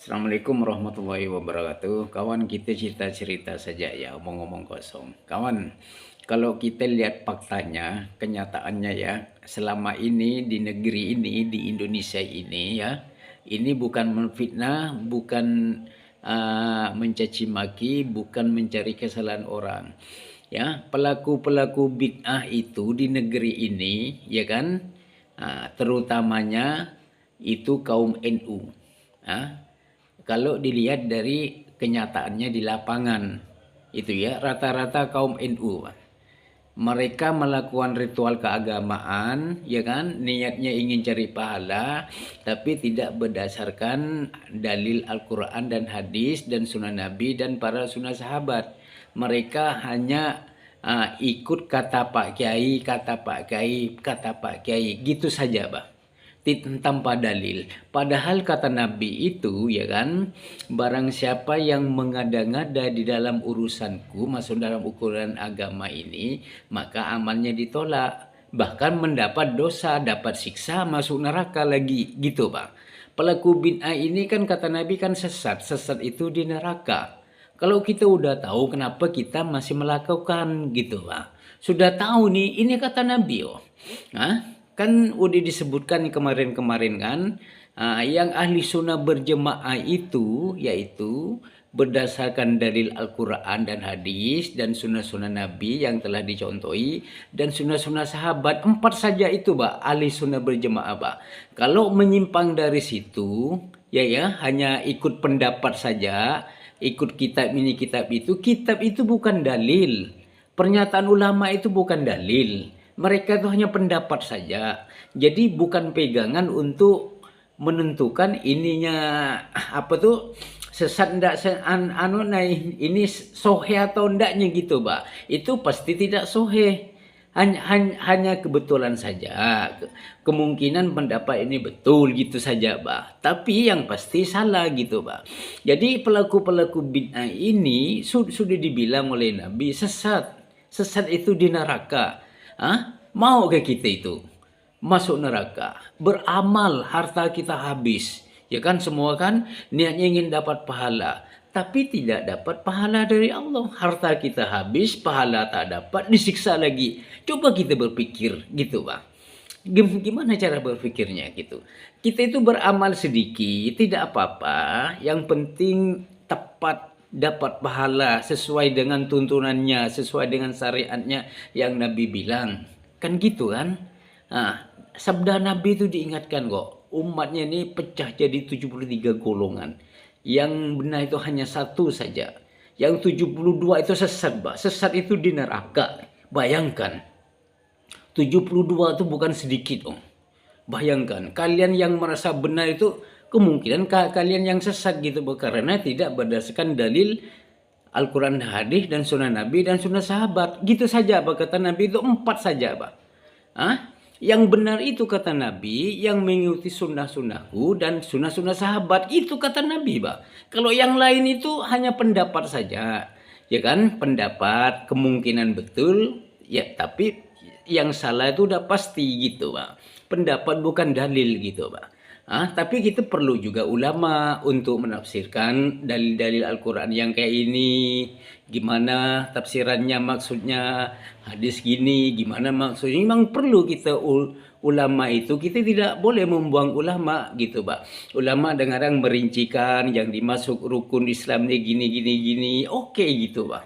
Assalamualaikum warahmatullahi wabarakatuh. Kawan, kita cerita-cerita saja ya, omong-omong kosong. Kawan, kalau kita lihat faktanya, kenyataannya ya, selama ini di negeri ini, di Indonesia ini ya, ini bukan menfitnah, bukan mencaci maki, bukan mencari kesalahan orang. Ya, pelaku-pelaku bid'ah itu di negeri ini, ya kan, terutamanya itu kaum NU. Kalau dilihat dari kenyataannya di lapangan, itu ya rata-rata kaum NU, mereka melakukan ritual keagamaan, ya kan, niatnya ingin cari pahala, tapi tidak berdasarkan dalil Al-Quran dan hadis dan sunnah Nabi dan para sunnah sahabat. Mereka hanya ikut kata Pak Kiai, kata Pak Kiai, kata Pak Kiai, gitu saja, Bah, tanpa dalil. Padahal kata Nabi itu, ya kan, barang siapa yang mengada-ngada di dalam urusanku, masuk dalam ukuran agama ini, maka amalnya ditolak, bahkan mendapat dosa, dapat siksa, masuk neraka lagi, gitu Pak. Pelaku bid'ah ini kan kata Nabi kan sesat, sesat itu di neraka. Kalau kita udah tahu, kenapa kita masih melakukan, gitu Pak. Sudah tahu nih, ini kata Nabi, oh. Kan udah disebutkan kemarin-kemarin kan, yang ahli sunnah berjemaah itu yaitu berdasarkan dalil Al-Quran dan hadis dan sunnah-sunnah Nabi yang telah dicontohi dan sunnah-sunnah sahabat. 4 saja itu, Pak, ahli sunnah berjemaah, Pak. Kalau menyimpang dari situ, ya hanya ikut pendapat saja, ikut kitab ini kitab itu bukan dalil. Pernyataan ulama itu bukan dalil. Mereka itu hanya pendapat saja. Jadi bukan pegangan untuk menentukan ininya apa tuh sesat ndak ini sohe atau ndaknya gitu, Pak. Itu pasti tidak sohe. Hanya kebetulan saja. Kemungkinan pendapat ini betul gitu saja, Pak. Tapi yang pasti salah gitu, Pak. Jadi pelaku-pelaku bid'ah ini sudah dibilang oleh Nabi sesat. Sesat itu di neraka. Mau ke kita itu masuk neraka, beramal harta kita habis, ya kan, semua kan niatnya ingin dapat pahala, tapi tidak dapat pahala dari Allah, harta kita habis, pahala tak dapat, disiksa lagi. Coba kita berpikir gitu, Bang. Gimana cara berpikirnya gitu. Kita itu beramal sedikit tidak apa-apa, yang penting tepat, dapat pahala sesuai dengan tuntunannya, sesuai dengan syariatnya yang Nabi bilang. Kan gitu kan? Sabda Nabi itu diingatkan kok. Umatnya ini pecah jadi 73 golongan. Yang benar itu hanya satu saja. Yang 72 itu sesat, Pak. Sesat itu di neraka. Bayangkan. 72 itu bukan sedikit, Om. Bayangkan, kalian yang merasa benar itu kemungkinan kalian yang sesat gitu, karena tidak berdasarkan dalil Al-Quran, hadis dan sunnah Nabi dan sunnah sahabat. Gitu saja, Pak, kata Nabi itu 4 saja, Pak. Yang benar itu kata Nabi, yang mengikuti sunnah-sunnahku dan sunnah-sunnah sahabat. Itu kata Nabi, Pak. Kalau yang lain itu hanya pendapat saja. Ya kan, pendapat, kemungkinan betul. Ya, tapi yang salah itu udah pasti gitu, Pak. Pendapat bukan dalil gitu, Pak. Tapi kita perlu juga ulama untuk menafsirkan dalil-dalil Al-Quran yang kayak ini. Gimana tafsirannya, maksudnya hadis gini, gimana maksudnya. Memang perlu kita ulama itu, kita tidak boleh membuang ulama gitu, Pak. Ulama kadang merincikan yang dimasuk rukun Islam ini gini. Oke gitu, Pak.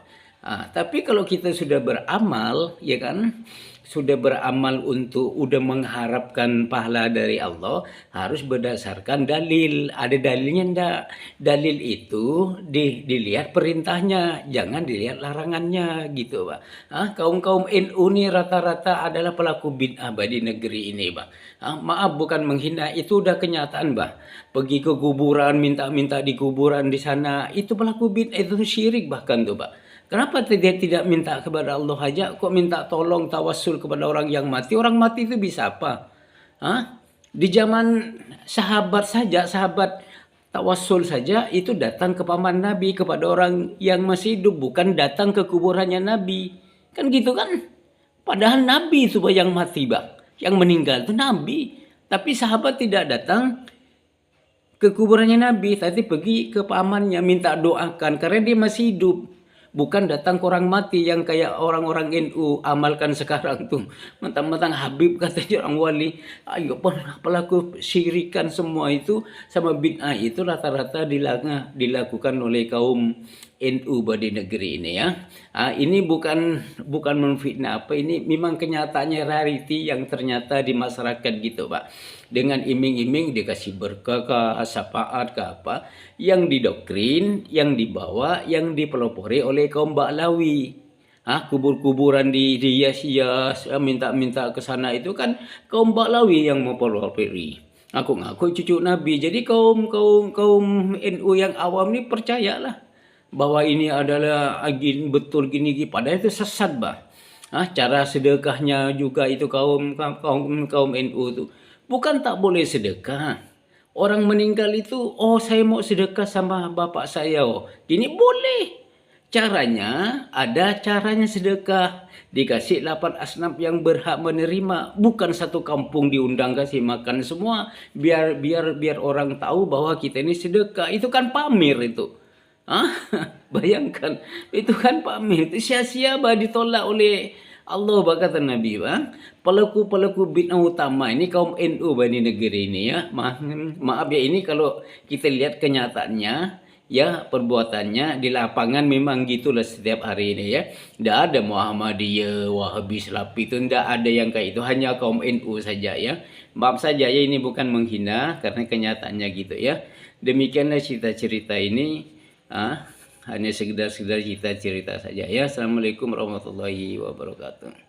Tapi kalau kita sudah beramal, ya kan, sudah beramal untuk udah mengharapkan pahala dari Allah, harus berdasarkan dalil. Ada dalilnya ndak? Dalil itu dilihat perintahnya, jangan dilihat larangannya gitu, Pak. Kaum NU ini rata-rata adalah pelaku bid'ah di negeri ini, Pak. Maaf bukan menghina, itu udah kenyataan, Pak. Pergi ke kuburan, minta-minta di kuburan di sana, itu pelaku bid'ah, itu syirik bahkan tuh, Pak. Kenapa dia tidak minta kepada Allah aja, kok minta tolong tawassul kepada orang yang mati? Orang mati itu bisa apa? Di zaman sahabat saja, sahabat tawassul saja itu datang ke paman Nabi, kepada orang yang masih hidup, bukan datang ke kuburannya Nabi. Kan gitu kan? Padahal Nabi itu yang mati, Bang. Yang meninggal itu Nabi. Tapi sahabat tidak datang ke kuburannya Nabi, tapi pergi ke pamannya minta doakan karena dia masih hidup. Bukan datang ke orang mati yang kayak orang-orang NU amalkan sekarang tuh. Mentang-mentang Habib katanya orang wali. Ayo pelaku syirikan semua itu sama bid'ah itu rata-rata dilakukan oleh kaum NU di negeri ini ya. Ini bukan memfitnah apa, ini memang kenyataannya reality yang ternyata di masyarakat gitu Pak. Dengan iming-iming dikasih berkah ke syafaat ke apa, yang didoktrin, yang dibawa, yang dipelopori oleh kaum Baklawi. Kubur-kuburan dihias-hias, minta-minta ke sana itu kan kaum Baklawi yang mempelopori. Aku ngaku cucu Nabi. Jadi kaum NU yang awam ini percayalah bahwa ini adalah agin betul gini, padahal itu sesat bah. Cara sedekahnya juga itu kaum NU tuh bukan tak boleh sedekah. Orang meninggal itu, oh saya mau sedekah sama bapak saya, oh ini boleh. Caranya ada caranya sedekah, dikasih 8 asnaf yang berhak menerima, bukan satu kampung diundang kasih makan semua biar orang tahu bahwa kita ini sedekah. Itu kan pamer itu. Bayangkan, itu kan pamer, itu sia-sia bah, ditolak oleh Allah bah, kata Nabi bang. Pelaku-pelaku bid'ah utama ini kaum NU di negeri ini ya. Maaf ya, ini kalau kita lihat kenyataannya ya, perbuatannya di lapangan memang gitulah setiap hari ini ya. Tidak ada Muhammadiyah, Wahabi, Salafi, itu tidak ada yang kayak itu, hanya kaum NU saja ya. Maaf saja ya, ini bukan menghina karena kenyataannya gitu ya. Demikianlah cerita-cerita ini. Hanya sekedar cerita saja ya. Assalamualaikum warahmatullahi wabarakatuh.